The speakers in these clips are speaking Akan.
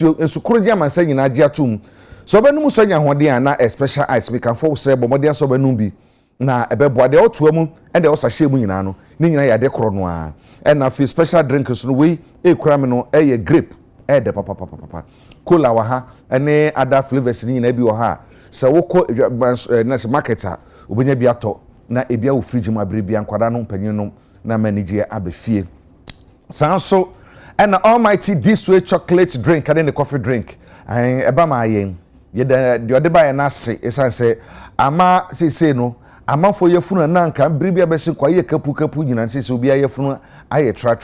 ensukuru dia mansa nyina agye atum so benum so nya hoden na special ice we can for say bomode so benum bi na ebebo ade otoa mu e de osahye mu nyina no ni nyina ya de koro no a e na fi special drink so we e kura me no e ye grape e de papa cola wa ha ene other flavors ni nyina bi wo ha se woko na market a obenya bi ato na ebia wo fridge mu abere bia nkwada no mpanyin no na manage abefie sanso and almighty this way chocolate drink and then the coffee drink eba ma yen ye the other by na se esan say ama say no ama for ye funu na nka biribi abesi kwa ye kapu nyina se obi aye funu aye tra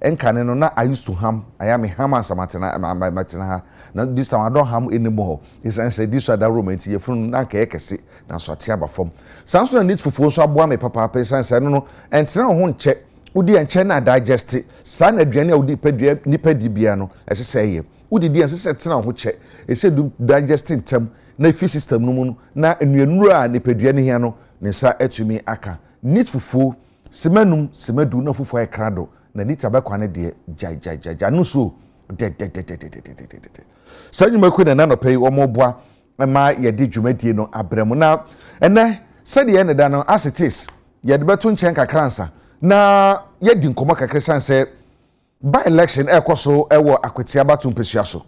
enka ne no na I used to ham I am a ham asamatena matena ha na this time I don't ham anymore esan say this other romantic ye funu na nka ye kese na so ate aba fom sanso na need fufu so aboa me papa esan say no entena ho nche udi enche na digest sa na aduane a udi padua nipa dibia no ehse ye udi di ense se tena ho che ese du digesting tem na fi system no mu na enuanuru a nipa dua ne hia no ne sa atumi aka nit fufu semanum semadu na fufu ay krado na nit abakwa ne de ja no so de sa nyuma ku na no pay omo boa ma ye di dwumadie no abremu na ene se de ye ne da no as it is ye de beto nchen kakransa na yedi nkomo kakresan se by election ekoso ewo akweti abatu mpesua so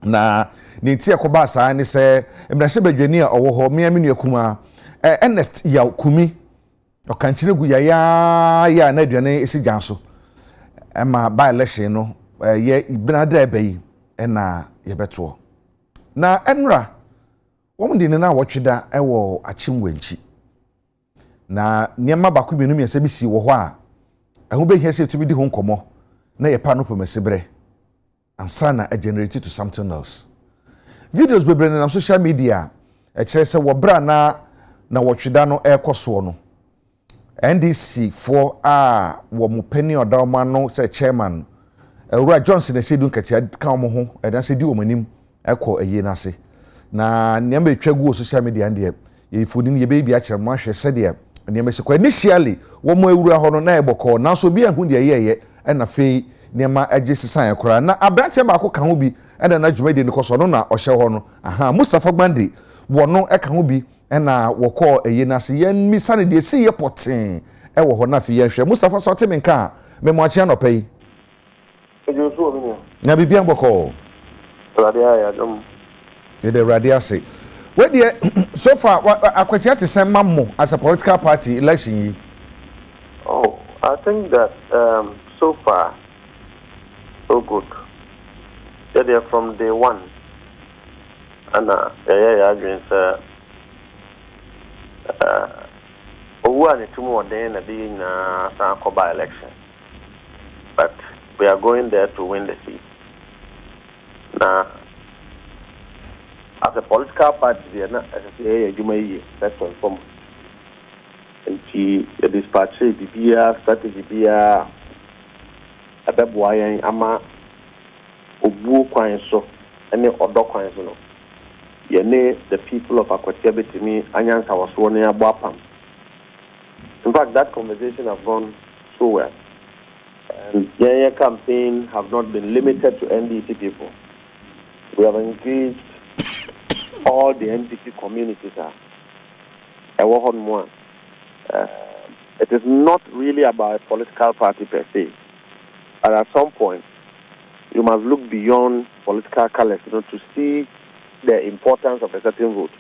na nti ekoba asa ni se emrase badwani a owo ho me amenu akuma Ernest ya kumi okanchire gu ya na aduane esi janso ema by election no ye ibnada ebeyi na ye beto na enra womde ne na wotweda ewo achimwanchi na niema baku bienu miense bi si wo ho a eho be hia se to bi di ho nkomo na ye pa no pomesebre ansa na generate to something else videos bebre na social media e kire se wo bra na wotweda no ekoso no NDC for wo mo pani odawma no se chairman Ewura Johnson esedun katia kan mo ho e dan se di wo manim ekọ eye na se na niema etwagu social media ande ye foni ne ye be a kire mo ahwe se de niema se kwa initially wo mo ewura ho no na eboko na so bi ahu de ye na fe niema age sesan ekora na abrante ba ko kan ho bi na dwumade ne koso no na ohye ho no Mustafa Gbande wo no eka ho bi na wokọ eye na se yen mi sane de se ye poten wo ho na fe ye hwe Mustafa so te menka me mo achi anopa yi ejosu obi ni na bibia mboko radia ya dum the radia say where the so far akwati ate say mammo as a political party election yi. Oh, I think that so far so good. They're from day one. And dreams by election. But we are going there to win the seat. Now, as a political party, they are not that's one form. And she dispatch the strategy abeboa ama obuo kwan so ene odo kwan so no ye ne the people of Akwatia betimi anyansa waso ne abapam. In fact, that conversation have gone so well. And the campaign have not been limited to NDC people. We have engaged all the NDC communities. It is not really about a political party per se. But at some point, you must look beyond political colors, to see the importance of a certain vote.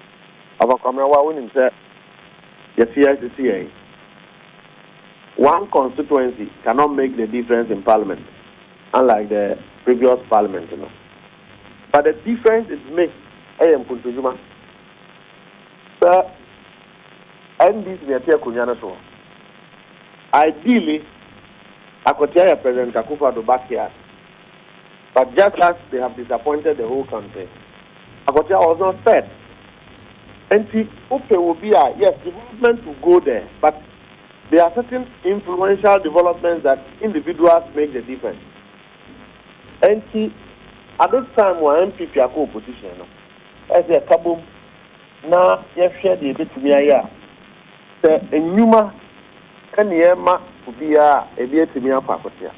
One constituency cannot make the difference in parliament, unlike the previous parliament, But the difference is made. So, ideally, Akwatia President Akufo-Addo backyard. But just as they have disappointed the whole country, Akwatia was not fed. And the Ope will be yes, development will go there, but there are certain influential developments that individuals make the difference. And at this time, when MPP are co-opposition, as a kabum, now you share the bit to me here. The Numa can Yema be a bit to me up Akwatia.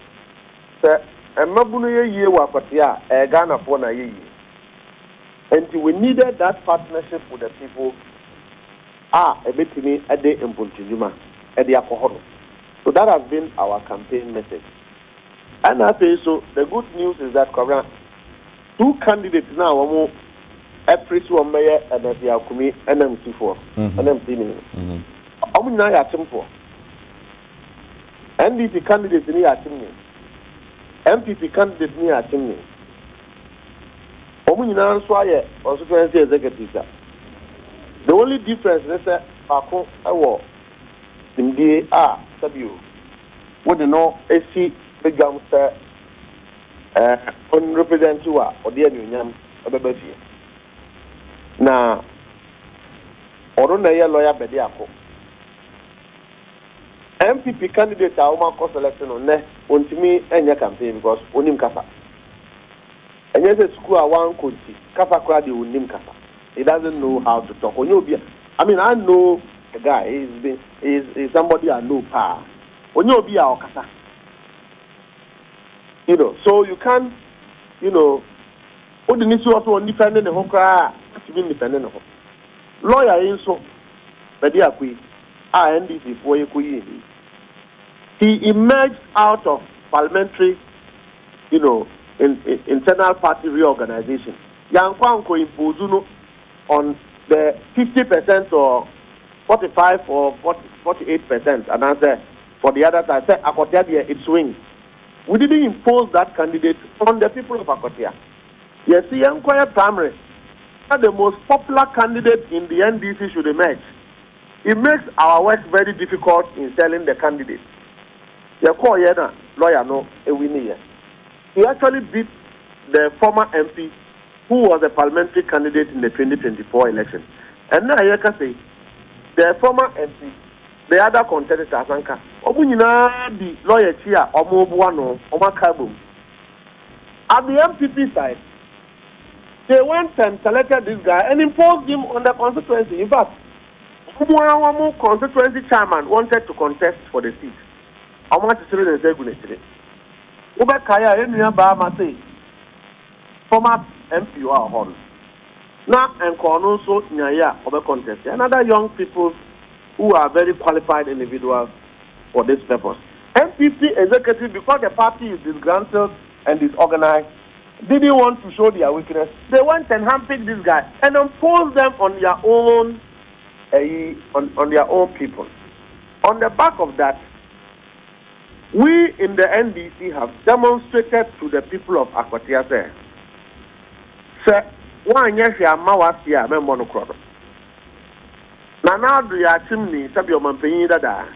mabunu ye wakotia Ghana for na ye. And we needed that partnership with the people. A bit me a day in Puntujuma, at the alcohol. So that has been our campaign message. And I say so. The good news is that two candidates now every one mayor and the Akumi NMC4 NMC. I'm not at him for NDP candidates near at him. MPP candidates near at him. Omunina Swaye Constituency executive. The only difference is that Pako Awo Nimdi Sabu would know AC the Gamster on represent you or the union of the Bessie. Now, Orona lawyer Bediako. MPP candidates are almost selection on ne on to me and your campaign because Unim Kasa. And yes, a school I want could see Kasa Kradi Unim Kasa. He doesn't know how to talk. I mean, I know a guy. He's somebody I know. Onyobi Kasa. You know, so you can't, you know, what the issue also independent of to be independent of lawyer in so, but they are quick. NDC for you. He emerged out of parliamentary, you know, internal party reorganization. Yankwanko imposed on the 50% or 45 or 48%, and answer for the other side. Say Akotia, it swings. We didn't impose that candidate on the people of Akotia. Yes, the Yankwaya primary, the most popular candidate in the NDC should emerge. It makes our work very difficult in selling the candidate. The call lawyer no a winner. He actually beat the former MP who was a parliamentary candidate in the 2024 election. And now I can say the former MP, the other contender Sanka, Obunina the lawyer Chia Omobuano, Omakabum. At the MPP side, they went and selected this guy and imposed him on the constituency. In fact, Umuawamu constituency chairman wanted to contest for the seat. I want to say the Zegunetri. Ubakaya Enya Bahama say, former MP are hon. Now and also Nyaya Obe contest. And other young people who are very qualified individuals for this purpose. MPP executive, because the party is disgruntled and disorganized, didn't want to show their weakness. They went and handpicked this guy and imposed them on their own on their own people. On the back of that, we in the NDC have demonstrated to the people of Akwatia say, one yes, ya mawasia, me monocrono. Now do ya chimney, Sabio Mampini Dada.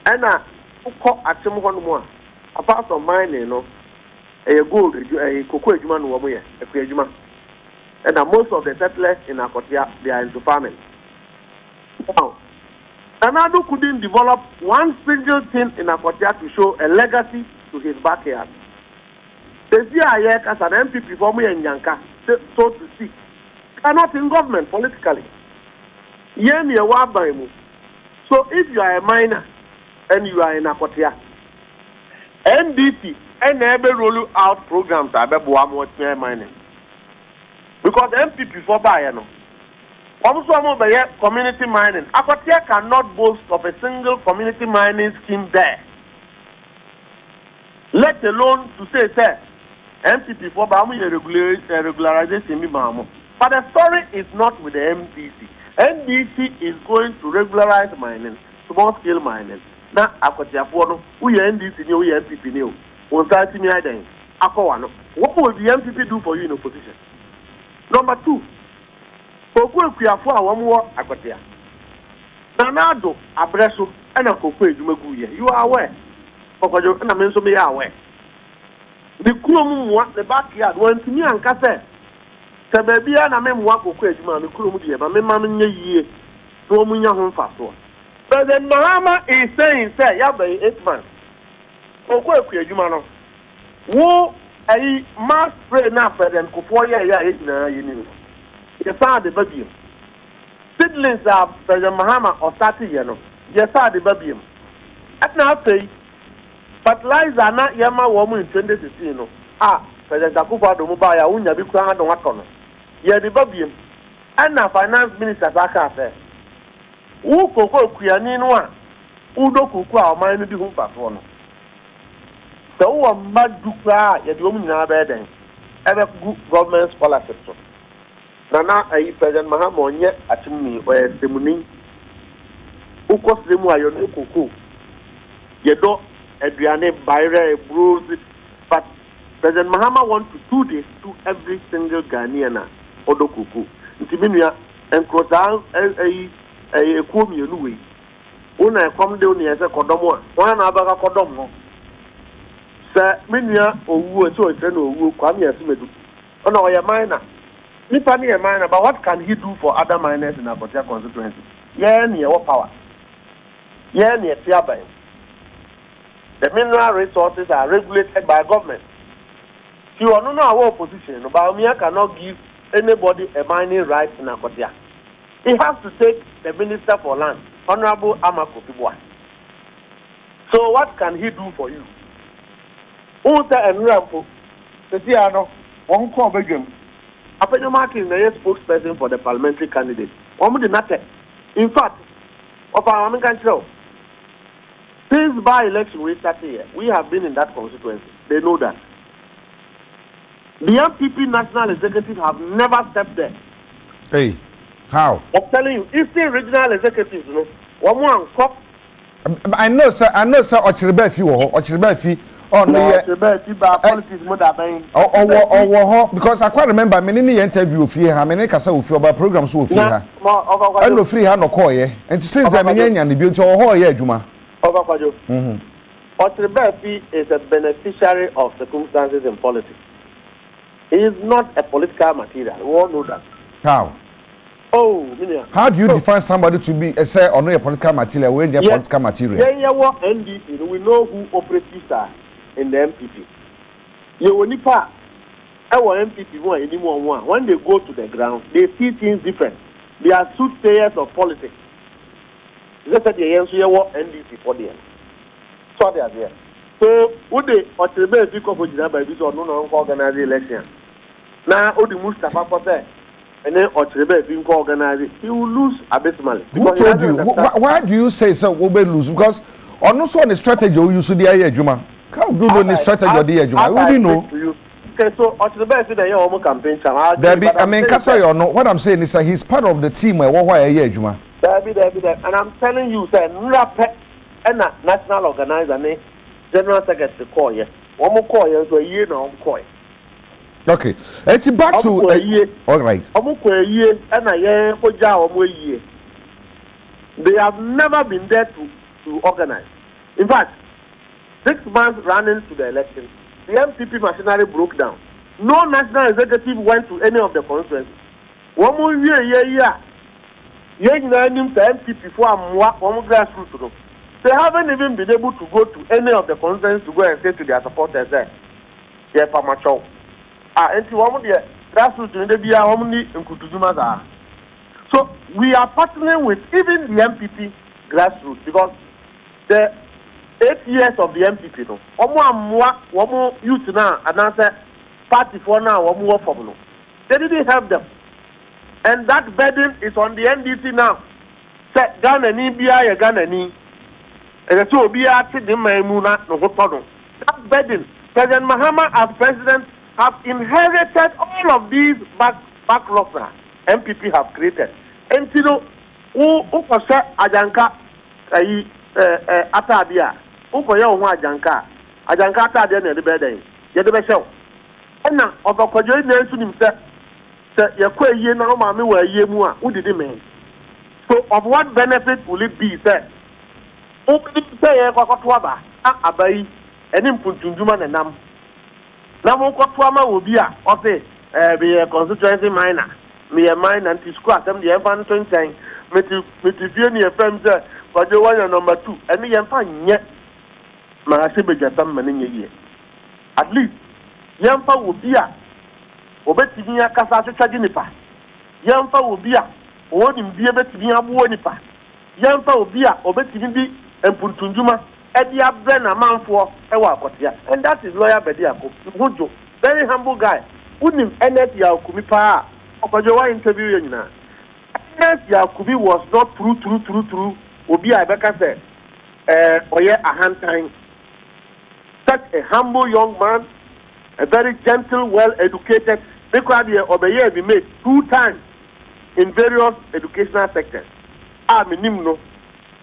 And uko atim one more. Apart from mine, you know, a gold, a cocoa juman woman, a creajuman. And most of the settlers in Akotia, they are into farming. Now, Anadu couldn't develop one single thing in Akotia to show a legacy to his backyard. The CIA as an MPP for me and Yanka, so to speak, cannot in government politically. So if you are a miner and you are in Akotia, NDC and never roll out programs about mining. Because MPP for Bayano, also community mining. Akotia cannot boast of a single community mining scheme there. Let alone to say, sir, MPP for Bamu regularization. But the story is not with the MDC. NDC is going to regularize mining, small scale mining. Now, Akotia for no, we NDC, we MPP new. What will the MPP do for you in opposition? Number two, Akotia. Nanado, Abreso, and a Kokwe, you are aware. And I mention me aware. The Kumu, the backyard, went to me and Cassa. Sababia and I mean, what Kokwe, the Kumu, but my mamma ye, so many home fast. But the Mahama is saying, say, Yabe, 8 months. Kokwe, Jumano. Wo a mass spray now for them, Kupoya, you yes, the baby. Siblings are President Mahama or 30 years. Yes, the baby. At now say, fertilizer na yama wo mu in 2016 no President Akufo-Addo mu ba ya unya bi kura do wato no ye de babiem ana finance minister aka afa wo koko kuani no a udo koko a oman no bi hu fafo no so wo madu kura ye de wo nyina ba eden ebe government scholarship so na ayi President Mahama onye atimni o semuni uko semu ayo no koko ye do aduane bayre bruise but President Mahama wants to do this to every single Ghanaian odo koko nti minua enkrosa ekuomi enuwe una come de oni ese kodomo a na abaka kodom no se minua owu so ese na owu kwame asimedu ona oya minor nipa ni minor but what can he do for other minors in Akotia constituency yeah near power yeah near tiabai. The mineral resources are regulated by government. You are not our opposition, but Baumia cannot give anybody a mining right in Akotia. He has to take the Minister for Land, Honorable Amako Pibwa. So what can he do for you? Uta and Rampo, the Tiano, one call Begum. Apenyo Martin, the spokesperson for the parliamentary candidate. One did not take. In fact, of our American show. Since by-election we started here, we have been in that constituency. They know that. The MPP National Executive have never stepped there. Hey, how? I'm telling you, Eastern Regional Executives, you know, one more cop. I know, sir. Ochiribefi wo, Ochiribefi. Oh no, Ochiribefi ba politics mo da ben. Oh, because I quite remember many ni interview of here, ha many kasa of your program so of here. I no free ha no call ye. And since that many nya ni bi nti oh here adwuma. Ochiribefi is a beneficiary of circumstances in politics. He is not a political material. We all know that. How? Oh, how do you define somebody to be say or not a political material when they are political material? Yeah, what NDP, we know who operatives are in the MPP. You will nipa our MPP when they go to the ground, they see things different. They are soothsayers of politics. Just at the end, so you want NDP for them. So they are there. So, would they Ochiribefi go for Jina by this or no organize the election? Now, Odi Mustafa for that, and then Ochiribefi go organize it, he will lose abysmally. Who told you? Why do you say so? We will lose because on also on the strategy you use the idea, Juma. How do you know the strategy of the Juma? Who do you know? Okay, so Ochiribefi the year campaign channel. I mean, Kasa, you know what I'm saying is that he's part of the team. Why a year, Juma? And I'm telling you, sir, Nrape and a national organizer. General Secretary call ye. One more call ye so a year now call. Okay. It's back to all right. Year and a year for Jawa year. They have never been there to organize. In fact, 6 months running to the election, the MPP machinery broke down. No national executive went to any of the constituencies. One more year. You know, MPP for one grassroots. They haven't even been able to go to any of the constituencies to go and say to their supporters there, yeah, Pamacho. And to one of the grassroots in the Bia Omni and Kutuzumaza. So we are partnering with even the MPP grassroots because the 8 years of the MPP, no, one more youth now, and answer party for now, one more for no. They didn't help them. And that burden is on the NDC now. Say, Ghana ni Bia, Ghana ni. And the two be at the Maimuna, no problem. That burden, President Mahama as president have inherited all of these backlogs MPP have created. And you know, who Ajanka Atabia, who Ajanka Atadia near the bed, yet the show. And now, of a quadrillion to himself, Yakwe ye no mammy were ye more, who did he mean? So, of what benefit will it be, sir? Open say Kwakwaba, Abai, and Impunjuma and Nam. Namokwama will be a constituency minor. Me a mine and to squat them the Evan Twenty, Metiviani FM, but you want number 2, and me and fine yet. Marasibaja some money a year. At least, Yampa will be a Obetia Casa Chaginipa. Yampa will be a Odin be a bit to be a Wonipa. Yampa will be a Obetini and Puntunjuma, Edia Bren a man for Ewa Kotia. And that is lawyer Bediako. Mujo. Very humble guy. Wouldn't Enet Yakumipa. Okajowa interview you now. Enet Yakubi was not true. Obi Ibeka said, Oye a hand time. Such a humble young man, a very gentle, well-educated. Because Obeye be made 2 times in various educational sectors. Minimum.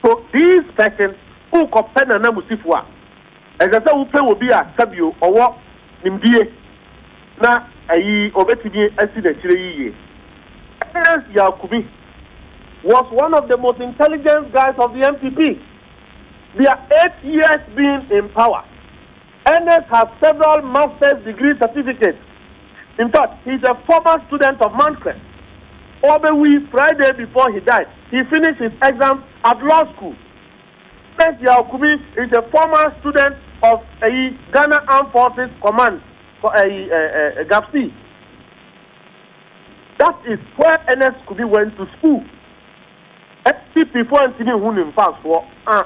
So these persons who compare na musifwa, as I say, who pay will be a sabio or what nimdie na ayi obetini accident ye. Ernest Yakubi was one of the most intelligent guys of the MPP. They are 8 years being in power. Ernest has several master's degree certificates. In fact, he's a former student of Manchester. Obewi, Friday before he died, he finished his exam at law school. Ernest Yakubi is a former student of Ghana Armed Forces Command for GAPC. That is where Ernest Kubi went to school. FP for Anthony fast for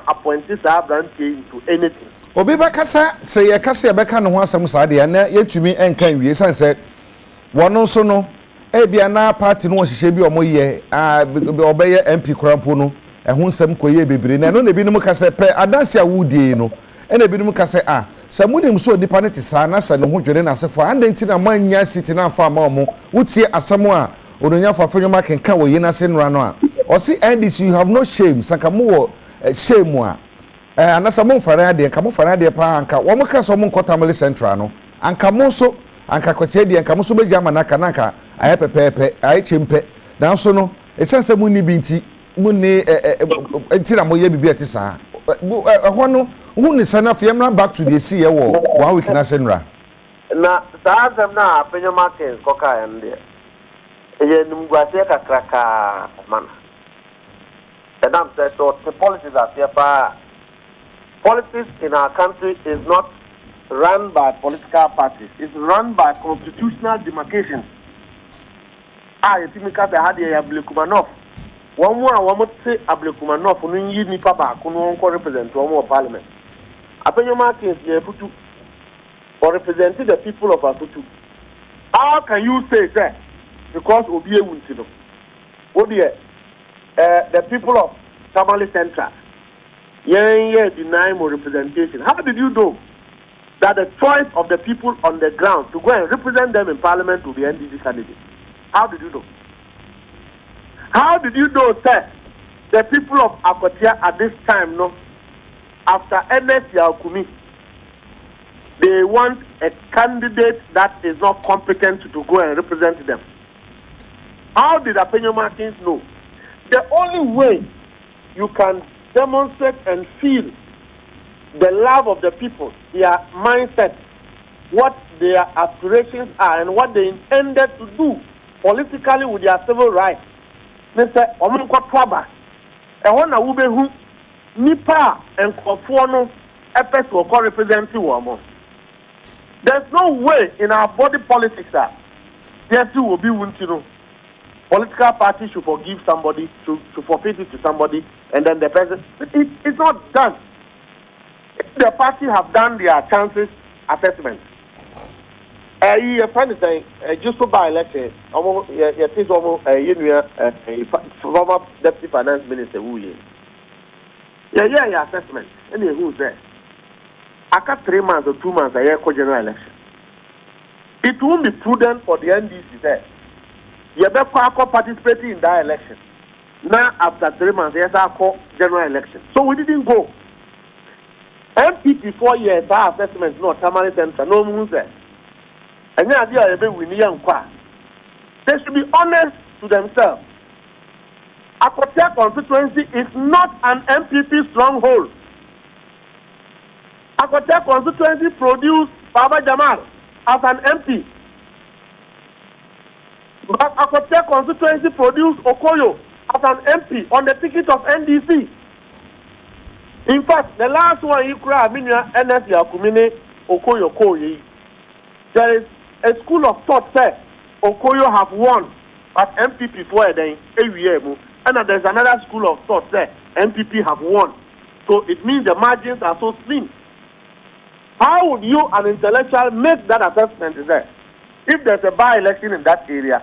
appointees are into anything. Obi bakasa say ye kase beka no ho asem saade na yetumi enkan wie san say wono so no ebia na party no hihye bi omoye obeye MP krampo no ehun nsem koye bebre na no na binum kase pe adanse awudie no na binum kase samunim so nipa ne tisa na se no ho dwene na asefo ande nti na manya city na fa ma omo wutie asem a ononya fa fanyoma kenka wo yina se nra no a o si NDC you have no shame sankamu wo shame a anasa mo mfara ade nka mo fara ade pa anka wo mo ka so mo nkotamale central no anka mo so anka kwete de anka mo so beja manaka nanka aye pepepe aye chempe na so no esense mo ni binti mo ne enti na mo ye bibia ti sa ho no hu ni sana fiamra back to the sea wo 1 week na senra na saazem na apenyo market koka ende ye numgwase kakraka man Adam said so the policies are here. Politics in our country is not run by political parties. It's run by constitutional demarcations. You think because I had a Ablekumanov. One more say Ablekumanov, who you need Papa, who won't represent one more parliament. Apenyo Martins, Futu, or representing the people of Afutu. How can you say that? Because Obie Winsino. Obie, the people of Tamale Central. Deny more representation. How did you know that the choice of the people on the ground to go and represent them in parliament will be NDC candidates? How did you know? How did you know, sir, the people of Akotia at this time, no, after Ernest Yakubi, they want a candidate that is not competent to go and represent them? How did Apenyo Martins know? The only way you can demonstrate and feel the love of the people, their mindset, what their aspirations are, and what they intended to do politically with their civil rights. Mr. Omunko Twaba, and one Ube who Nipa and Kofono efforts will call representing Wamo. There's no way in our body politics that there will be Wuntino. Political parties should forgive somebody, to forfeit it to somebody, and then the person. It's not done. If the party have done their chances assessment, your friend is saying, just to buy election, almost, former deputy finance minister, who is. Yeah, assessment. And who's there? After 3 months or 2 months, a year general election. It won't be prudent for the NDC there. You better participating in that election. Now, after 3 months, yes, I call general election. So we didn't go. MPP 4 years, our assessment, no, Tamale Center, no moves there. And now they are with young qua. They should be honest to themselves. Akotia constituency is not an MPP stronghold. Akotia constituency produced Baba Jamal as an MP. But Akotia constituency produced Okoyo as an MP on the ticket of NDC. In fact, the last one you cry, NS Yakumine Okoyo Koye. There is a school of thought that Okoyo have won at MPP for a day every year, and there's another school of thought that MPP have won. So it means the margins are so slim. How would you, an intellectual, make that assessment there? If there's a by-election in that area,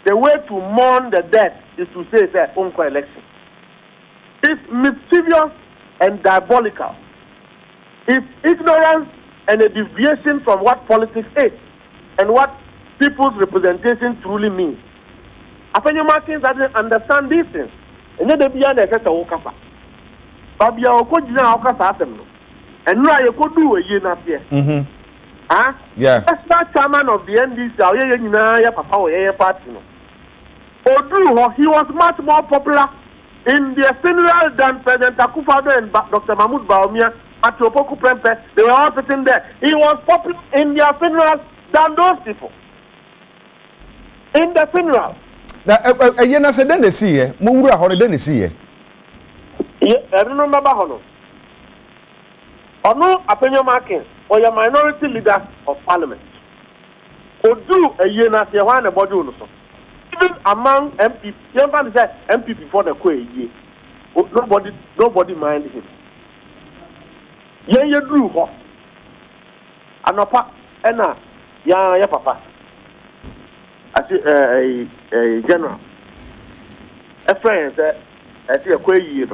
the way to mourn the dead is to say it's an unco election. It's mischievous and diabolical. It's ignorance and a deviation from what politics is and what people's representation truly means. After Martins doesn't understand these things. And then they be an effect of Okasa. Babia Okojina Okasa Assembly. And now you could do a year now here. Huh? Yeah. That's not chairman of the NDC, Papa, party. Odu, he was much more popular in their funeral than President Akufo-Addo and Dr. Mahmoud Bawumia at Opoku Prempe. They were all sitting there. He was popular in their funeral than those people. In the funeral. Now, I said, then they see it. Mura holiday, they see it. Yeah, I don't remember how. Or no, opinion marking, or your minority leader of parliament. Or do a year now, say, one about you. Even among MPs, you can say MP before the year. Nobody mind him. Yeah, you do what? Anopa, Enna, ya papa. I see a general. A friend said, I see a year.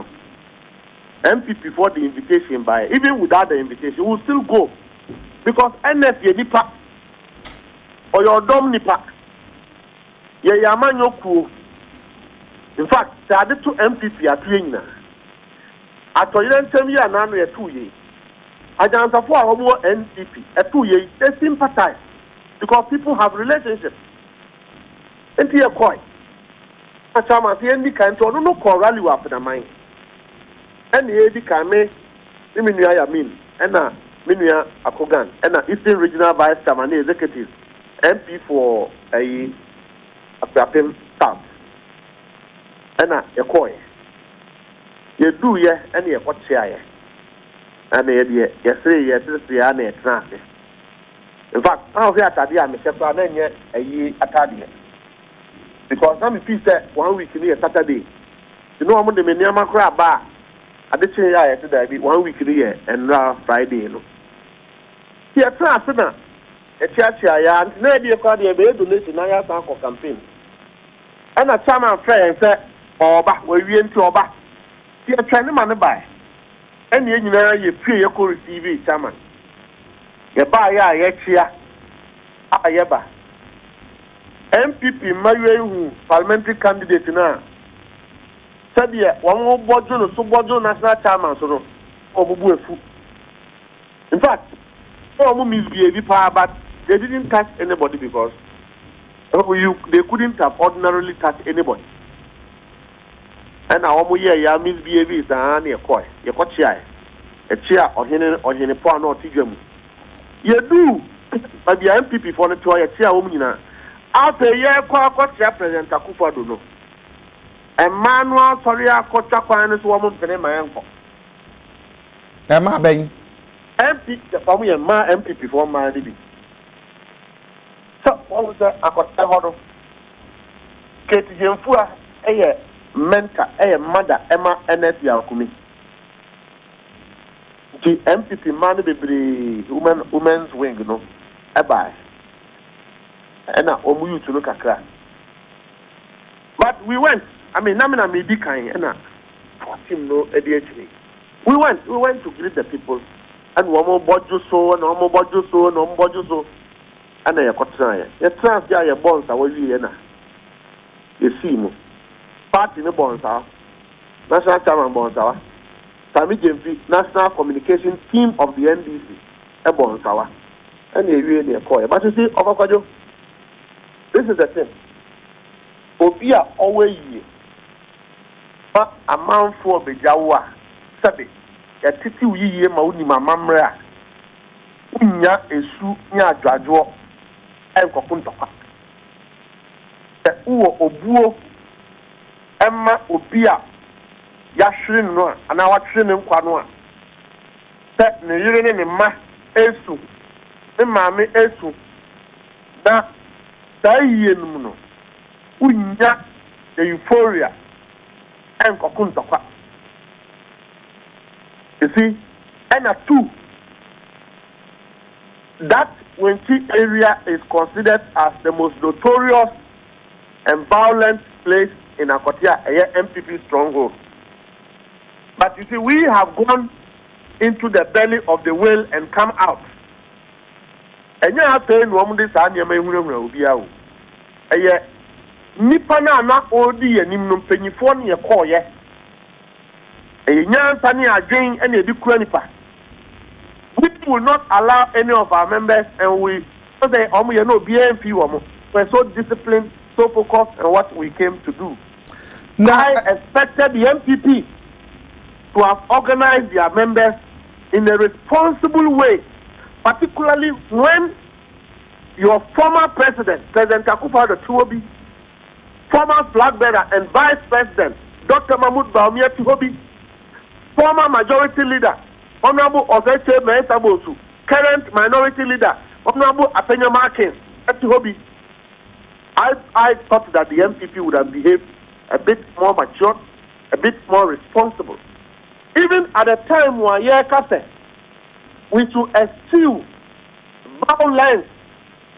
MP before the invitation by even without the invitation, will still go because NF ye nipa or your dom nipa ye yaman yoku. In fact, there are the two MPP at Twina. At Toylan Temi and Nano 2 years. I don't know for our NPP at 2 years, they sympathize because people have relationships. And here, quite. A chairman, the ND can't no call rally after the mind. And the AD Kame, Minia Yamin, and Minia Akogan, and Eastern Regional Vice Chairman Executive, MP for a Papim South, and a koi. You do ye, and ye what share, and yesterday, traffic. In fact, I'll hear Tadia, Mr. Planet, a year Atadia. Because some people said 1 week in a Saturday. You know, I'm on the Minyama crab bar. I did say I had to 1 week in a year and Friday. Here, Trasana, a church, and maybe a party of a donation I have for campaign. And a chairman friend said, Oba, where we into Oba. Here, trying to buy. And you pay your co receive chairman. You buy ya, here. Ayaba. MPP Mayu parliamentary candidate now. Said yeah, one more Bojo, so Bojo national chairman, so Obubu. In fact, some misbehaved, but they didn't touch anybody because they couldn't have ordinarily touched anybody. And now, yeah, misbehaved is a near coy. You got chair, a chair or any pawn or tigum. You do, but the MPP for the toy, a chair woman. After a year, President Akufo-Addo no. A manual sorry, I caught a woman for my uncle. Am I being MP, the family and my MP before my living. So, what was that? I got a lot Katie Jemfua, a mentor, a mother, Emma, and Nettie Alcumi. The MPP man be women's wing, no. A bye. And now, you to look at that. But we went. I mean, Namina may be kind, and for him no ADHD. We went to greet the people, and one more bodjo so, and one more bodjo so, and one more bodjo so, and I got trying. You transfer your bonds away, and you see me. Party no bonds are national chairman bonds are. Sami Jemfi, national communication team of the NDC, a bonds are, and they really a call. But you see, Overquajo. This is the thing. Obia always but a man for Bejawa, Sabi, a titi ye mauni mamra, Unya esu nya gradual, and Kokuntoka. The Uo Obuo, Emma Obia, Yashrin no, and our training Quanoa. Set Nirin in Ma Esu, the Mammy Esu, that. Unya the euphoria and Kokuntokwa. You see, and a 2, that Winchi area is considered as the most notorious and violent place in Akotia, a MPP stronghold. But you see, we have gone into the belly of the whale and come out. And you have to know this will Nipana na odi and Nimnum Penifon, your call, yes. A young Tani again and a Dukranipa. We will not allow any of our members, and we say, no BNP, we're so disciplined, so focused on what we came to do. Now, I expected the MPP to have organized their members in a responsible way, particularly when your former president, President Akufo-Addo Tuobi, former flag bearer and vice president, Dr. Mahmoud Bawumia Tuobi, former majority leader, Honorable Ozeche Mehtabosu, current minority leader, Honorable Apenya Markins, Tuobi. I thought that the MPP would have behaved a bit more mature, a bit more responsible. Even at the time when we should eschew violence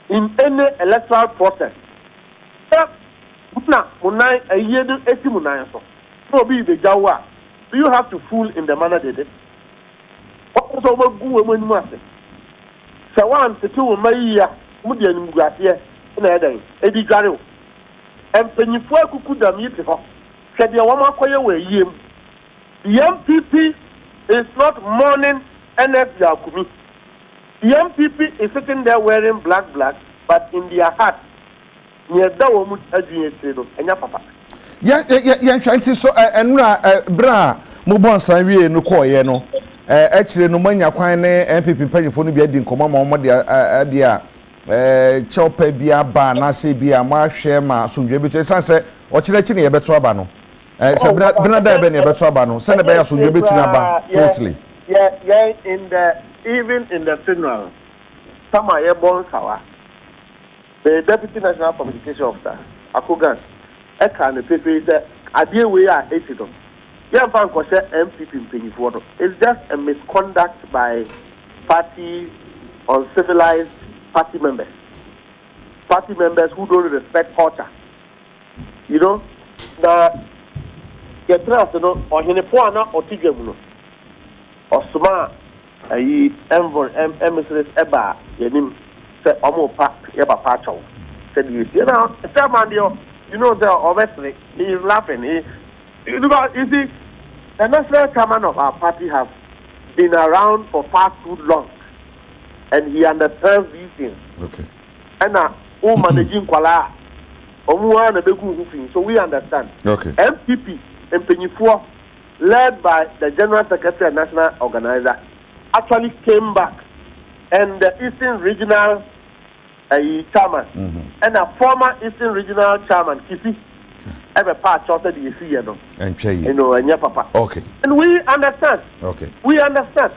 in any electoral process. Do you have to fool in the manner they did? So one to two Mudian Mugatia in a day, Eddie Garo. And Penifua Kukuda Mutiho said the woman way him. The MPP is not mourning NF Yakumi. The MPP is sitting there wearing black, but in their heart, near Dawomut Adrian and your papa. Yeah, trying to so and bra Mubon Sanwi no koye no. Actually, no manya kwane MPP penifo bi adi nkoma ma bia chope bia ba na se bia ma hwe ma sundwe bi to sanse o kire chi ne ye beto aba no se bina da be ne ye beto aba no se ne be ya sundwe bi tuna ba totally yeah even in the funeral some are born sawa the deputy national communication officer Akogan e kan the paper say adie we are 80 don yeah MPP penifo. It's just a misconduct by party uncivilized party members who don't respect culture. You know, the get trust no or hene na otigam no osuma ayi envoy emissaries eba yenim say omo pa yeba pa chaw said you know you know the obviously he is laughing you see the national chairman of our party has been around for far too long. And he understands these things. Okay. And now, managing Kuala, so we understand. Okay. MPP and Penifua, led by the General Secretary and National Organizer, actually came back, and the Eastern Regional Chairman and a former Eastern Regional Chairman, Kisi, ever part shorted the EC, and your papa. Okay. And we understand. Okay. We understand.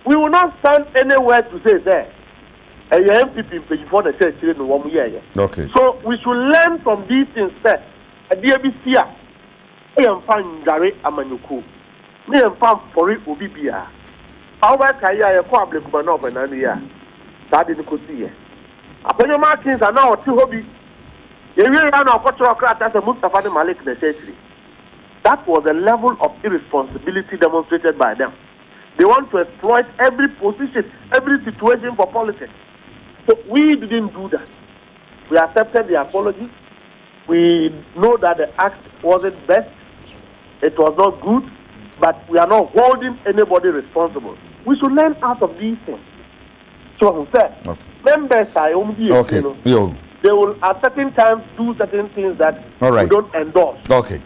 We will not stand anywhere to say there. A MPP before the church in 1 year. Okay. So we should learn from these instead. A DBC, I am fine, Gary Amanyuku. Me and Pam for it will be beer. However, Kaya, a public Kubanov and Ania. That didn't go see. Upon your markings are now too hobby. You really ran our cultural craft as a Mustafa Malik in the church. That was the level of irresponsibility demonstrated by them. They want to exploit every position, every situation for politics. So we didn't do that. We accepted the apology. We know that the act wasn't best. It was not good. But we are not holding anybody responsible. We should learn out of these things. So, sir, members are only, okay. They will at certain times do certain things that we don't endorse. Okay.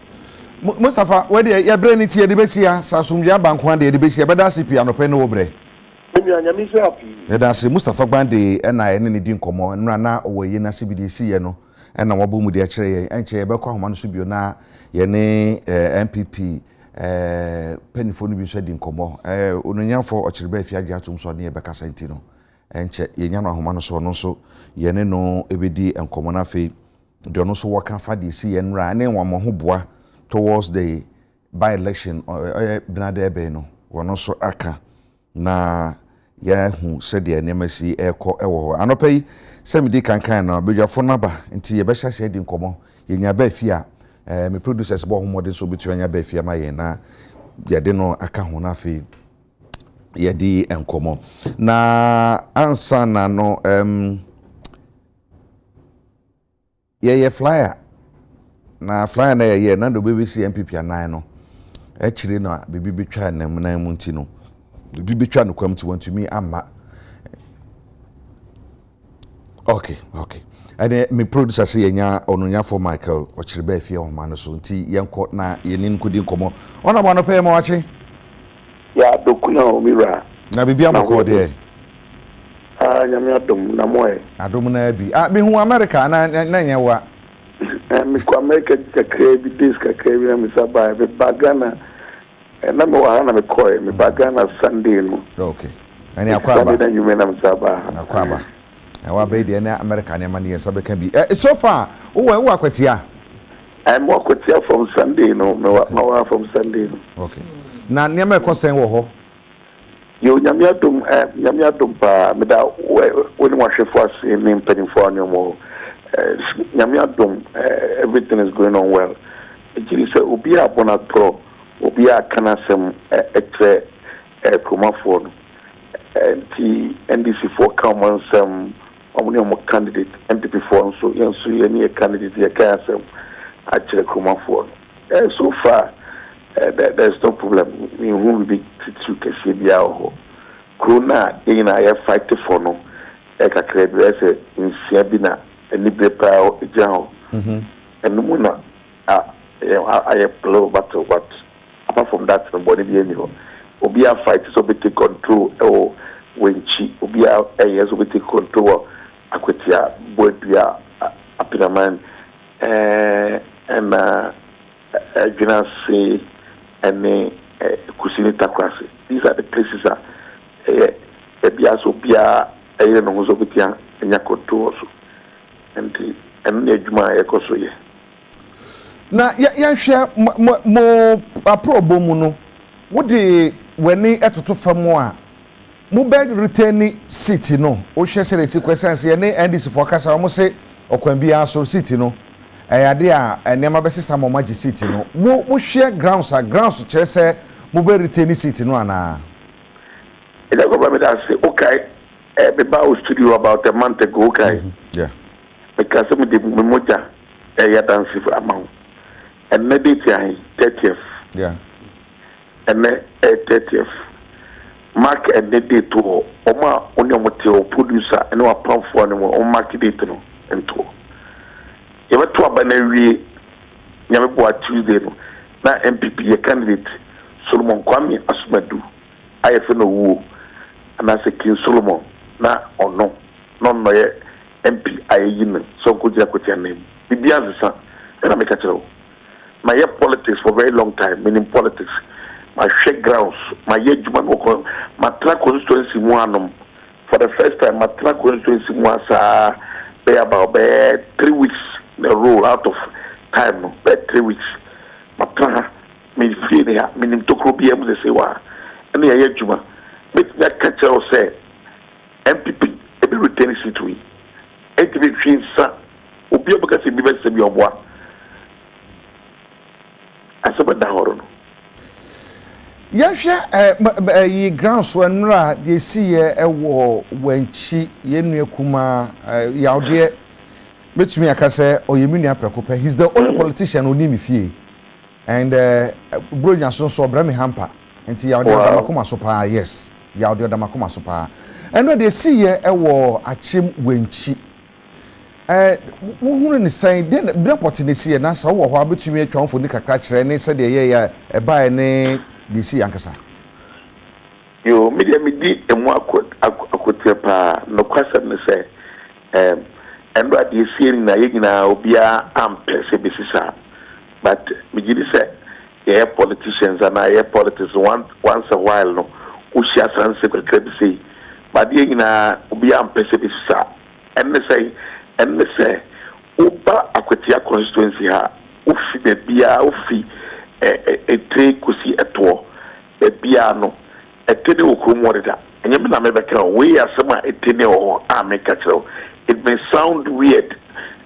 Mustafa, where the ya brain it here the besia Sasumja Bankwan de besia beda CP anope no obre. That's Mustafa Bande and I any din komo nrana owe na CBDC ye no and na wabu mu de akire enche be kwa homa no so bio na ye ne MPP penifo no bi so din komo onunyanfo okirebe afia atum so ne ye be kasenti no enche ye nya no homa no so no so ye ne no ebedi enkomo na fe de no so waka fa de si ye nra ne wamo ho boa towards the by-election or Benadebe no wono so aka na ya hu se de nneema si ekọ ewo ho anopa yi se me di kankan na bedwafo naba nti ye be hyase di nkomo ye nya ba afia me producers bo homode so betu anya ba afia ma ye na ye de no aka ho na afi ye di enkomo na ansa na no ye flyer na flyer na ye na do BBC MPP anan no chire no bibi betwa na mu nti no bibi betwa no kwam ti want to me amma okay and me producer say yenya onunya for Michael o chire ba afia o man so nti yenko na yenin kudi nkomo ona ba no pay ma wache ya dokuna o mira na bibi amako de nyame adom na moe adom na bi me hu America na nyewa me ko America kakra bi disk kakra bi na me saba be bagana na me wa na me koy me bagana Sunday no okay ani akwaba na nyume na me saba akwaba wa be de na America na ma ne sabe kan bi so far wo akwatia I'm akwatia from Sunday no me wa from Sunday no okay na ne ma concern wo ho yo nyame adom pa me da woni wahwefo ase me mpanimfo anyomo nyame adom everything is going on well ejiri se obi abona pro obi akana sem etre komafo no anti NDC for common sem omuni omo candidate MPP for so yenso ye candidate ye ka sem akire komafo so far there's no problem we will be to kesi bia ho kuna ina ya fight for no e ka krebi ese nsia bi na ani brepa ejaho enu na I blow battle but apart from that nobody be any ho obi a fight so be take control o wenchi obi a yes obi take control akwetia boadua apinaman and Ginasi and Kusini Takrasi. These are the places that Biaso Bia no Zobitia and Yakoto also. And Nejuma Ekosoye. Na ya share mo aprobo mu no. What the when ni etoto famo a mo be return city no. O hwe se the questions ye ne NDC for kasa mo se okwan bia so city no. Ade a enema be sesa mo magi city no wo share grounds kire se mo be retain city no ana Agya Kwabena that say okay be ba studio about a month ago okay yeah because me de moja ya dance for amount and na date ya 30th yeah and 30th mark and the date to oma only o producer and o plan for no o mark date no ento you went to Abanawi, Yambo Tuesday, na MPP, a candidate, Solomon Kwame Asumadu, IFNO Wu, and I say King Solomon, na or no, non no MP, I so good your name. The Biazza, and I make a tell. My year politics for a very long time, meaning politics, my shake grounds, my year Juman, my track constituency one for the first time, my track constituency was about 3 weeks. The rule out of time, about 3 weeks. Matra, me feel here, meaning to be able to say, why? And the Ayajuma, make that catcher say, MPP, every return seat to me. 8 between Sa, Ubia because he beves to be on one. I said, but now, yeah, ye grounds when they see a war when she yenu kuma yaude. Bet me akase oyemuni aprekope he's the only politician who ni me fie and bronya so brami hamper enti ya ode damakoma so pa yes ya ode damakoma so pa and when they see here e wo achim wenchi wo hunu ni san de report ni see na so wo ho abetumi atwanfo ni kakra kire ni se de ye ya e ba ne de see yankasa yo media medi emu akote pa no kwasem ne se and what you see na yina obia ampese besisa but me gidi say yeah politicians and yeah politics once a while no ushia sanse kwekrebi say but yina obia ampese besisa and say oba akwatia constituency ha ufi de bia ufi e tre kusi eto Biano, a tenny okumorita, and you may become we are some a tenny or amicatro. It may sound weird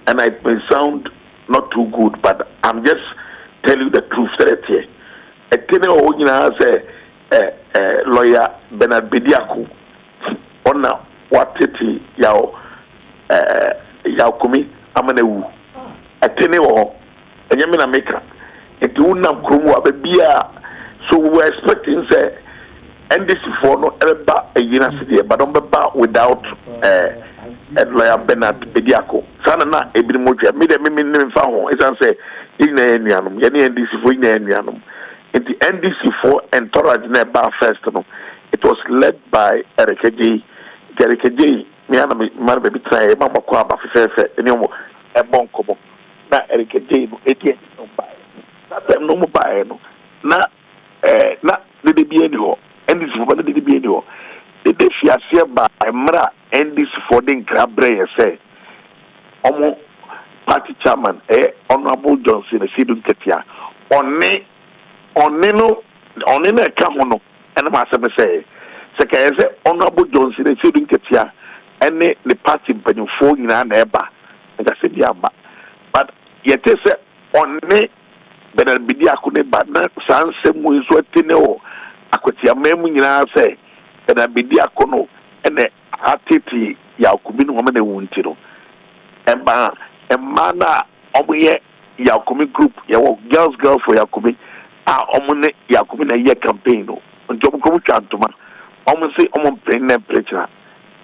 and it may sound not too good, but I'm just telling you the truth that here. A tenny or you know, as lawyer Bernard Bediako on now what titi yao kumi amanewu a tenny or and you may make up. It would not come up a beer. So we were expecting say NDC for no ever a university, but on the bar without lawyer Bernard Bediako. Sana ebini moja. Me de me found. It's say in Nianum. Any NDC for Nianum. In the NDC for entourage never first. It was led by Eric J. Me and my baby try. Mama Kwaba for any a bonkobo. Na Eric J. No 88 no buy. That them no buy no. Na did they be any more? And this is what did they be any more? Did they fear by Mra and this for the Grabre say, Omo party chairman, Honorable Johnson, a Sidun Ketia, on a Kamono, and I say, Secretary Honorable Johnson, a Sidun Ketia, and the party when you phone in an eba, and I said, Yamba. But yet, on Bernard Bediako but not sans same way so teneo. Akwatia memu nyina say Bernard Bediako no ene atiti ya okumi no mane wuntiro. Emma na omuye ya okumi group ya girls for ya okumi omune ya okumi na ye campaign no. Nti omukomu twantoma. Omu se omu plan na preacher.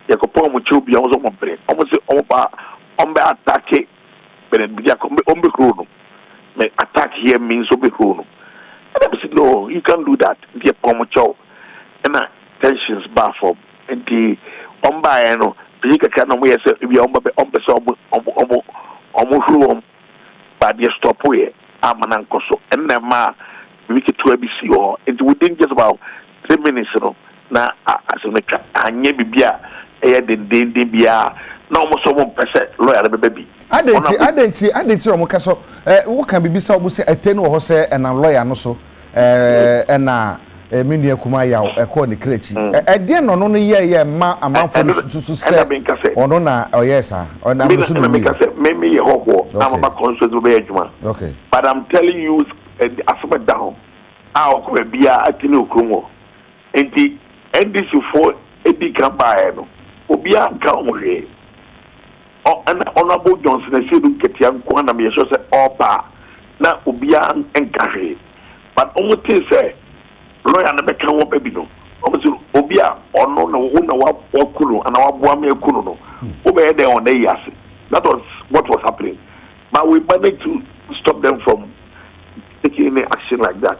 Ya kopo omu chubi ya omu plan. Omu se ombe attack Bernard Bediako ombe kruno. Attack here means obehono. And I said, no, you can't do that. The pomocho and tensions baffle and the umbayano, the can we say if you room, but you stop where I'm an uncle so and then we get to ABC or it within just about 3 minutes. Now, as a make a never be a den beer. No almost 1% lawyer baby. I didn't see Omokaso. What can be so say a 10 or say and a lawyer no so and Mindia Kumaya a corny crutchy. At the end, only yeah, a month to say or no, oh yes, sir. Or now, maybe a hawk. I'm about conscious of Edgema. Okay, but I'm telling you, as down, I'll be a Tino Kumo. And the NDC for a big campaign. Obia Kaumre. And Honorable Johnson, I said, get young Kwana, me so say, Opa, now Obian and Carry. But almost say, lawyer never can walk baby no. Almost Obia or no, what Kuno and our Buame Kuno. Over there on the Yasi. That was what was happening. But we managed to stop them from taking any action like that.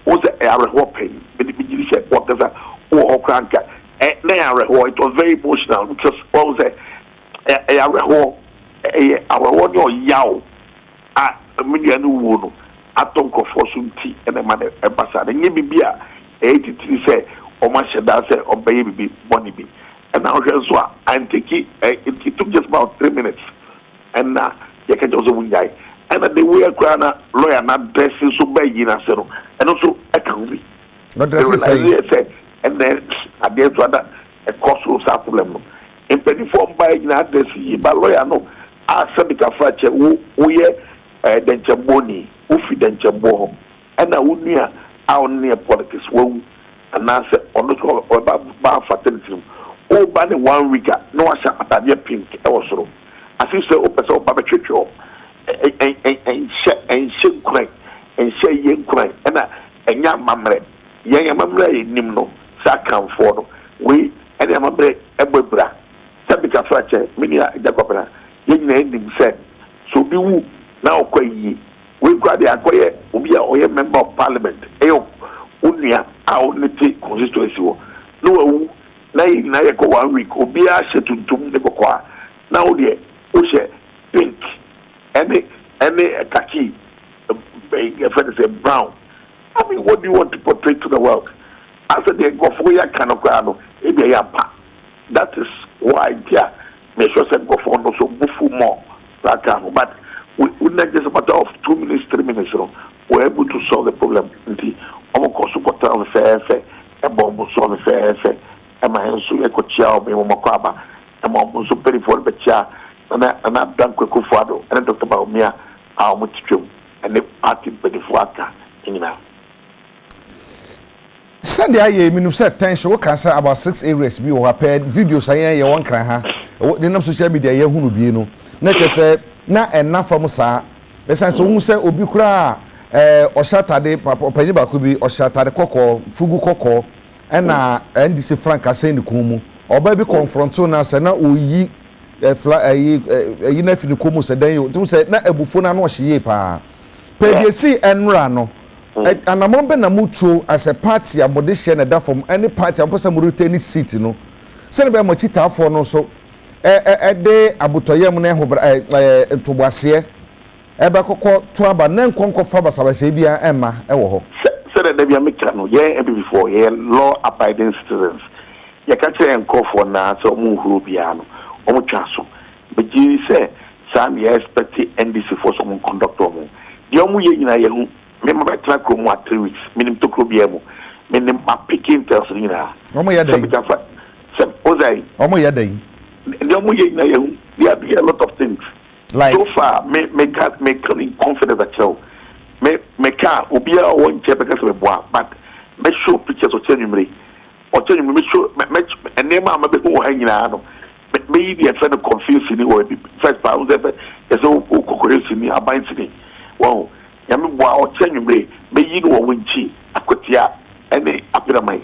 Also, a whopping, but the said, whatever, or cranker. It was very emotional because what was it? Our one yaw a million wood at Tonko for some tea and a man a passad. And you be a 83 say, or my shada say, or baby, money be. And now here's what I'm taking it took just about 3 minutes. And now you can just win guy. And the way a crown lawyer not dressing so bad in a cell, and also a country. Not dressing, and then at the end of a cost will supplement. In 24 by in address, but lawyer no. I said the Cafache, who ye then Jamboni, who feed then Jambo, and I would near our near politics, who and answer on the call or bar fertility. Oh, by the 1 week, no, I shall at the pink also. As you say, open so barbecued and shake crank and say young crank and young mamre, young mamre, Nimno, Sakam for we and a mamre, a bra. Sabika Frache, Minia Agya Kwabena, yen name said, so be woo now quay ye. We got the acquire, Ubia or a member of parliament, Eo, Unia, our native constituency. No, now 1 week, Ubia Shetum the Boqua. Now, dear, Ushe, pink, any khaki, a brown. I mean, what do you want to portray to the world? After they go for your canocano, that is why, yeah, make sure that go for no so bufu more. But we not just a matter of 2 minutes, 3 minutes, we're able to solve the problem. omo ko supporter on fe e bomb so on fe e ma enso e ko chia o me mo kwaba e mo so peri for be chia na dan kweko fuado e Dr. Baumia a mo titwem e ne party be for aka inina Sunday aye minimum set tension we can say about 6 areas bi o per videos ayen ye won kran ha the nam social media ye hunu bi no na che say na enna fam saa esan so hu say obi kura o shatade papa panyi ba ko bi o shatade kokko fugu kokko na ndc frank asen ni kumu oba bi confront na say na oyi yi na fini kumu say dan yo tu say na ebufo na no hye pa pdc enra no anamon be na mutuo as a party abode share na da from any party am person retain seat no se ne be mo chitafo no so de abotoyem na ehobra ntobase e be kokko to aba na nkonko fa basabase bia emma e wo ho se de bia meka no ye before ye law abiding citizens ye ka che enkofo na so mu huru bia no o mu twaso be ji se sam ye expect NDC for some conductor mu de o mu ye nyina ye hu me ma betra ko mu 3 weeks minim to ko bia mu minim ma picking tells nyina o mu ye dey se ozai o mu ye dey de o mu ye nyina ye hu there be a lot of things like so far me confident that you me ka obi a won che because me boa but me show pictures of tenumre me show me enema ma be ho hanyina no me yi dey try to confuse ni o first pa o say so kokore ni abanti ni wow ya me boa o tenumre me yi no wonchi akotia ene apira mai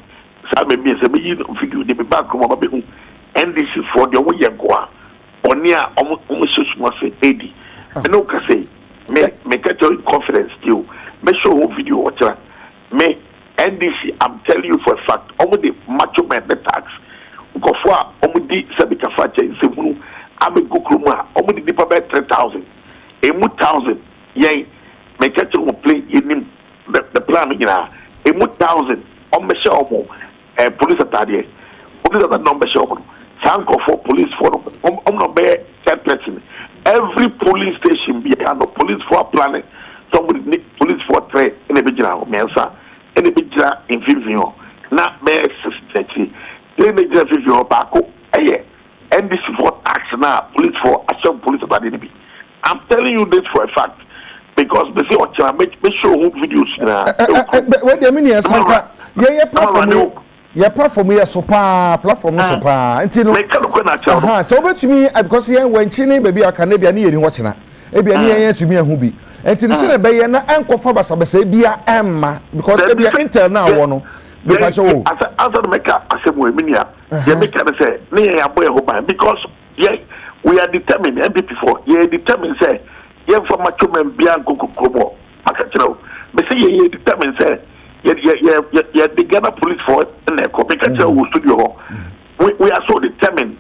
sa me say me yi no video de be back mo ba be hu NDC for the wo ye goa oni a omo sosumo se edi no ka say me get your confidence still me show one video watch me NDC I'm telling you for a fact omo the macho men the tax go for omo di sabika fache se hunu am go kroma omo di dipa be 3,000 emu 1,000 yen me get your play in the plan nyina emu 1,000 omo show omo police atade police atade number show omo thank for police for omo be 10 person every police station be and the police for planning somebody need police for trade in a bigina mensa in a bigina in Vivio not be 60 then they just Vivio back and this is for action now police for action police about enemy I'm telling you this for a fact because they say what make sure who videos what do you mean yes yeah platform your platform is super platform so pa nti no so betumi because yen wanchi ni baby aka na bia na yeri watchina e bia na yen tumi ahu bi nti ne se be ye na enkofa basabasa bia emma because e bia intel na wo no because oh as make asemo eminia ye make na say ne ya boy ho ban because we are determined MPP for ye determined say ye for macho men bia nkokokrobo aka kire me say ye determined say the Ghana police force and the Copycat studio. We are so determined.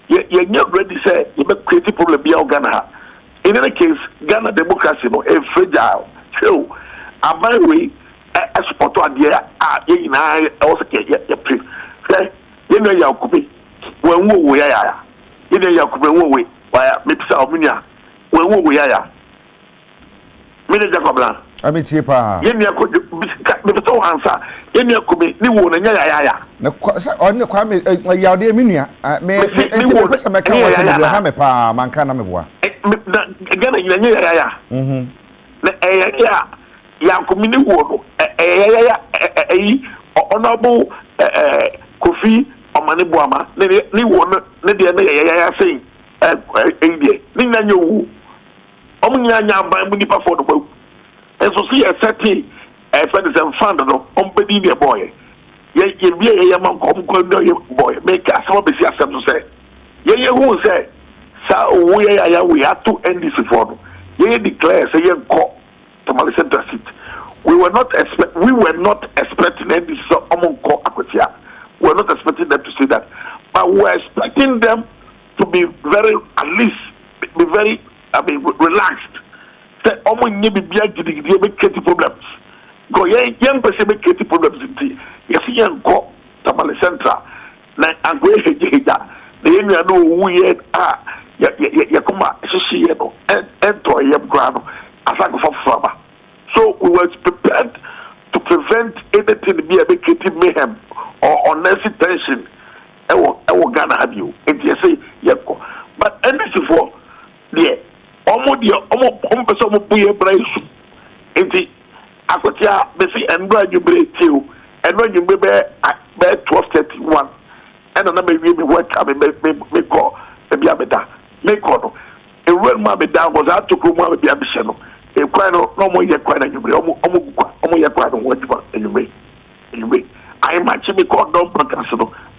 You're not ready to say you make creative problem beyond Ghana. In any case, Ghana democracy no is fragile. So, I'm very way a support to idea. You know, also get your pre. You know, you're copy. When we are, you know, you're copy one way. Why, maybe some when we are. Minister Kwabena. Ami chepa. Ye me to answer. Ye me ko be ni wo na nya ya. Na on kwa me ya de me nua. Me enti me pesa me ka wo se de ha me pa man ka na me boa. Gana nya ya. Na ya ko mi ni wo no. Honorable Kofi Omane Boama. Ni wo ne de na ya say ni nya nyu. Nya ban mu ni pa for do. And so see a setting friend is fund no on bedi ne boy ye be ye man kom boy make us some be accept to say ye who say sa we have to end this for ye declare say ye go to Mali Center seat we were not expecting this among ko akotia we were not expecting them to say that but we were expecting them to be very at least be very relaxed. Say omo nye bibia gidigidi be create problems go yen person be create problems nti yes yen go Tamale Central na agwe heja na yen ya no wu ye ya kuma shishi ye no ento ye grano asaka for faba so we were prepared to prevent anything be a big mayhem or unnecessary tension. I will Ghana have you. And you say, Yako. But anything for the almost some boy brace. And the Akotia, they say, and when you break you, and when you be 12:31, and another maybe work, I mean, make call, maybe a better, make call. And when my down was out to come, maybe a mission. A quite no more yet quite a you may almost quite on what you may. I am matching me called no broadcast.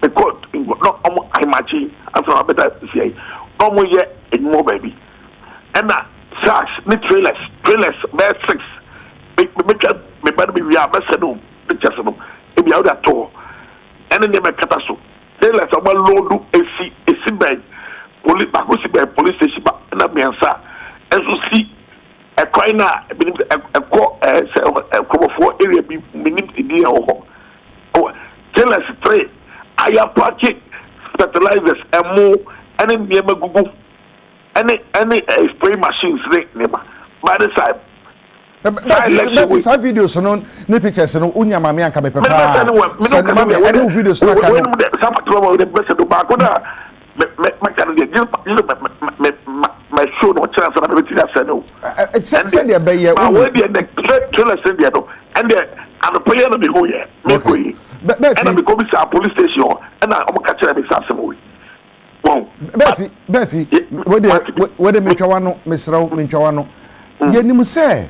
Because I matching as I better say, no more yet in more baby. And that sucks, the trailers, bad 6. Make me better be a message, pictures of them, if you have that tour. And then they make catastrophe. Trailers are well low, a sea bag, police station, and that means, as you see. A coin, a cover for area be minute idea or tell us trade. I have plastic fertilizers and more any near Google any spray machines never by the side. That videos no ne pictures no unya mama anka me papa. Send mama any videos no kan. My show no chance na be tira say no. Send there be here. Ma we dey the trailer send there no. And the player no be go here. Make we. And be come to police station and I am catch them say we. Wow. Befi, we dey metwa no, mesraw metwa no. Ye nim say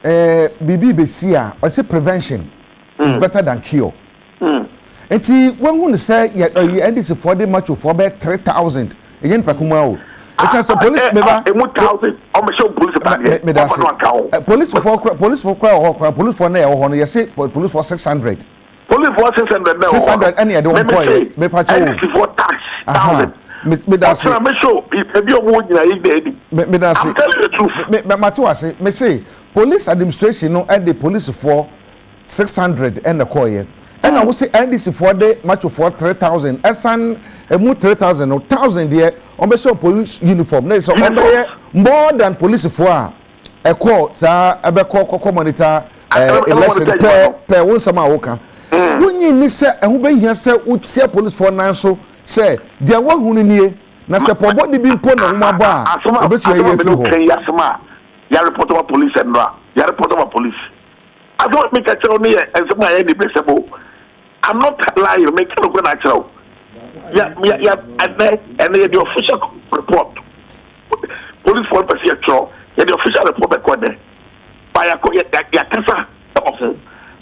bibi be sia, I say prevention is better than cure. Enti when who say ye NDC for the match for be 3,000 again pakuma o. It's a police member. Police for police for now. Hono you say police for 600. Police for 600 now. 600 any I don't call it. Me pacho. For tax 1,000. Me that's it. Me show if you want me that's it. Tell you the truth. Me matu say me say police administration no at the police for 600 and the call here. And I will say NDC for the match for 3,000. Esan emu 3,000 or 1,000 there. On be show police uniform. No, so on there more than police for a call. Sa ebe call monitor election per one sama woka. When you miss say and who be here say utia police for now so say there one who nie na say for body be pon na uma ba. Obetu ye fi ho. Ya report to police and ya report to police. I don't make a show near and some my any visible. I'm not lying, make it look natural. Yeah, and the official report. Police for the official report back there. By a cancer.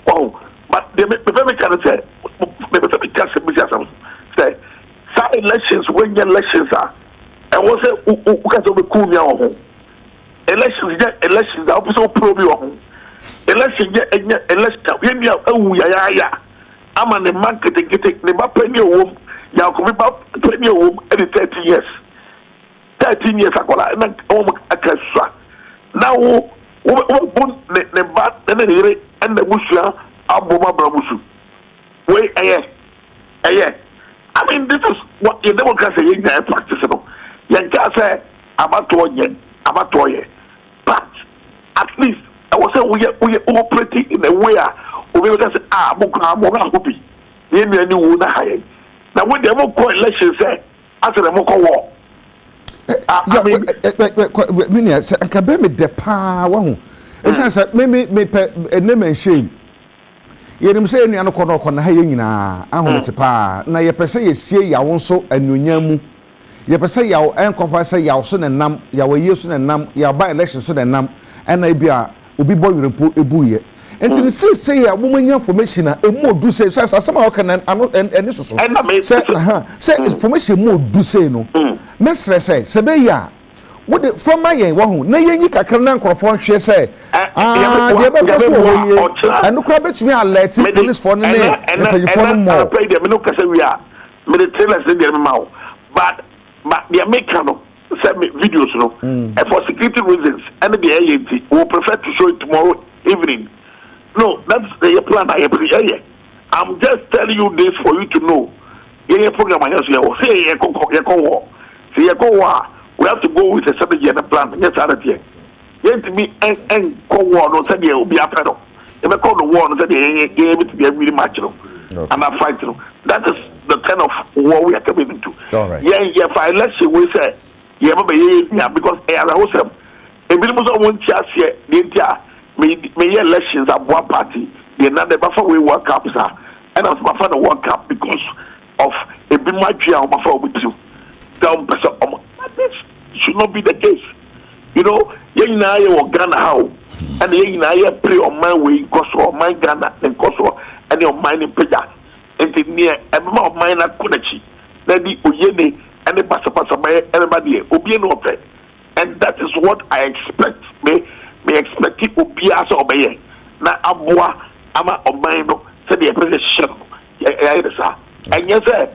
Oh, but the very kind say, say, some elections when your elections are, and was it who can be cool now? Elections are also probably election election I'm on the market getting the penny home. Ya come about 20 home every 13 years. 13 years akola na akaswa. Now the bad and the busha aboma brabusu. Wait I mean this is what the democracy is practicing. Yanka say about toye. But at least I was saying we are operating in a way we will say Moga Hopi. You knew high. Now when the more election say after the more war. I mean, I can be the power. It's not me name and shame. You say any other corner on Hayina, Ahotepa. Now you per se you see ya also and Nunyamu. You per se ya and compare ya son and nam, ya were years and nam, ya by election son and nam, and I be a ubi boy report a buoy. And to say a woman information, a more do say, somehow can and this was say information more do say no. Mestre say, Sebeya, what the from my one, nay, you can for she say, and look at me, I'll let police for the name and for more. Pay the Minuka we are, military in their mouth, but the American. Send me videos, no, and for security reasons, and the AAT will prefer to show it tomorrow evening. No, that's the plan I appreciate. I'm just telling you this for you to know. Any program I have say we have to go with a strategy and a plan. Yes, I Yes, to me and go on or say will be after. You may call the war and say they able to be really match, and I fight. That is the kind of war we are coming into. All right. Yeah, for election we say, yeah, because I was a bit of one chance here, may elections at one party, they're not the buffer we work up, sir, and I was my father work up because of a bit much before with you. This should not be the case. You know, Ghana how, and play on my way, Kosovo, my Ghana, and Kosovo, and your mining prayer. And near a more minor Kunachi, Lady Uyene, and the Passa by everybody, Obiano. And that is what I expect. May expect it to be as obey. Now, Abua, Ama Omino, said the president. And yes, sir,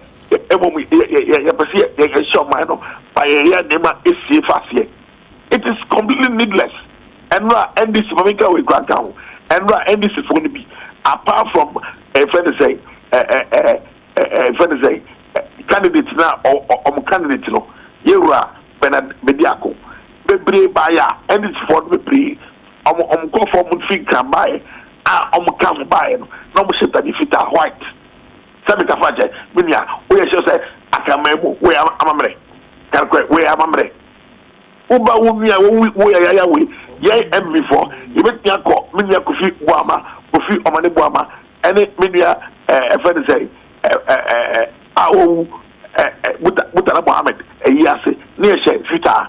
it is completely needless. And this Mamika will grant down. And this is going to be apart from a friend say. Candidates now or candidates no Yura Benad Mediaco Bebre Baya and it's for the pre go for Munfin can buy come buy no shit that if it are white. Sabika Faja, Minia, we shall say Akamemo, where am I? Where am I? Uba Wumia, where we yea and before you met Yako, Minia Kofi Wama, Kofi Omani Wama, and it Minia. A friend say, Mutana Mohammed, a Yase, near Fita.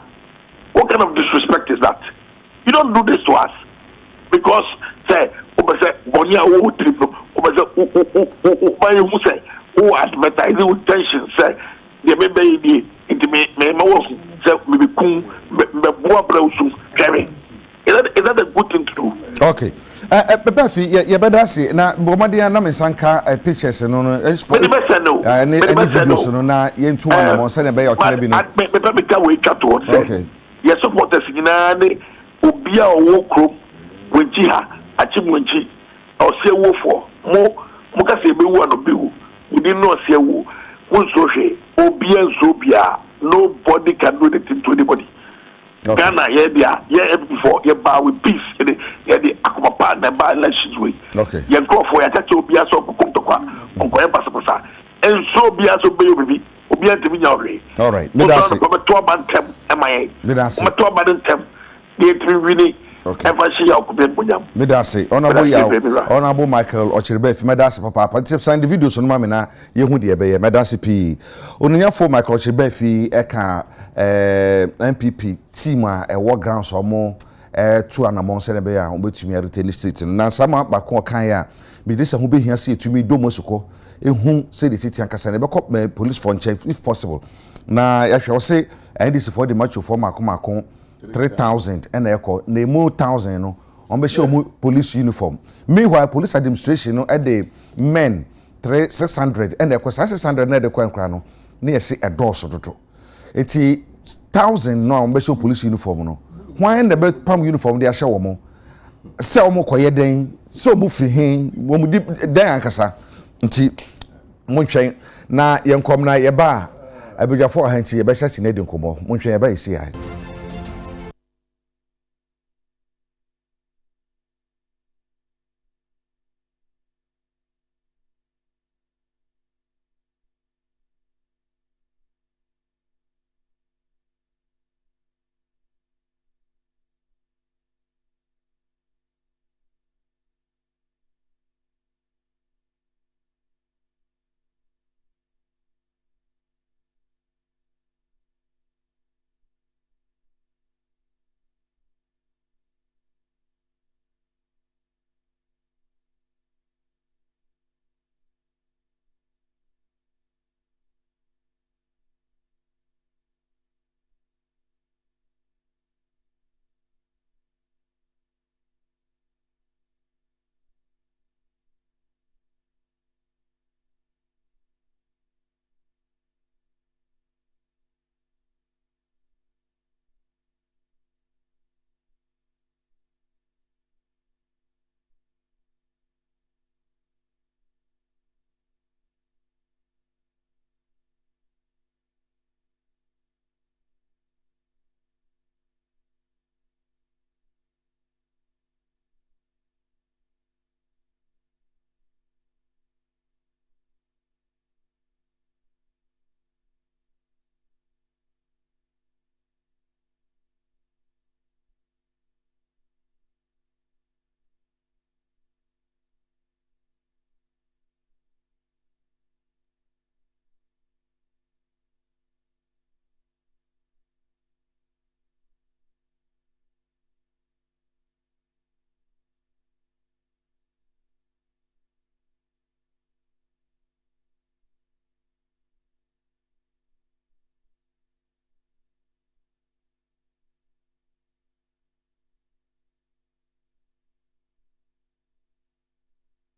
What kind of disrespect is that? You don't do this to us because, say, Bonia, who say, who advertising with tension, say, the baby, it may be cool, Is that a good thing to do? Okay. Befi, you better see. Now, Bomadia Namisanka pictures and on a videos no na yentu one mo send be your telebi no. Me ka we chat to say. Okay. Yes supporters nyina ne obi a owo krom wenchi ha achimwenchi o se wo fo mo ka se be wo no be wo. We no se wo. Wo so hwe obi enso bia nobody can do anything to anybody. Okay. Ghana, yeah, before you buy with peace, yeah, the Akuma and buy elections way. Okay. You go for your tattoo, be a so come to Qua, Uncle Empasa, and so be as a baby, be a to all right, Medasi. MIA, Medasi, the really. Okay. Medasi, Honorable Michael Ochirbe, Medasi Papa, but if sign the videos on Mamina, you would be Medasi P. Onya for Michael Ochirbe, Eka. MPP team a war grounds or more 2 and among Senebea on which me retain state. Now, some back on Kaya, be this who be here see to me do Mosoko, in whom say the city and Casaneba police for chief if possible. Now, I shall say, and this is for the match for Macomacon 3,000 and echo, name more 1,000 no, on the show police uniform. Meanwhile, police administration at the men 600 and echo 600 near the Quancrano near see a door so to. It's 1,000 no special police uniform no. Why the bed palm uniform they show mo? Sell mo quiet den, so move free hen, wo mu den ankasa. Nti mo hwen na yenkom na ye ba abegyafo ahanti ye be hye sinedin komo. Mo hwen ye ba isi ai.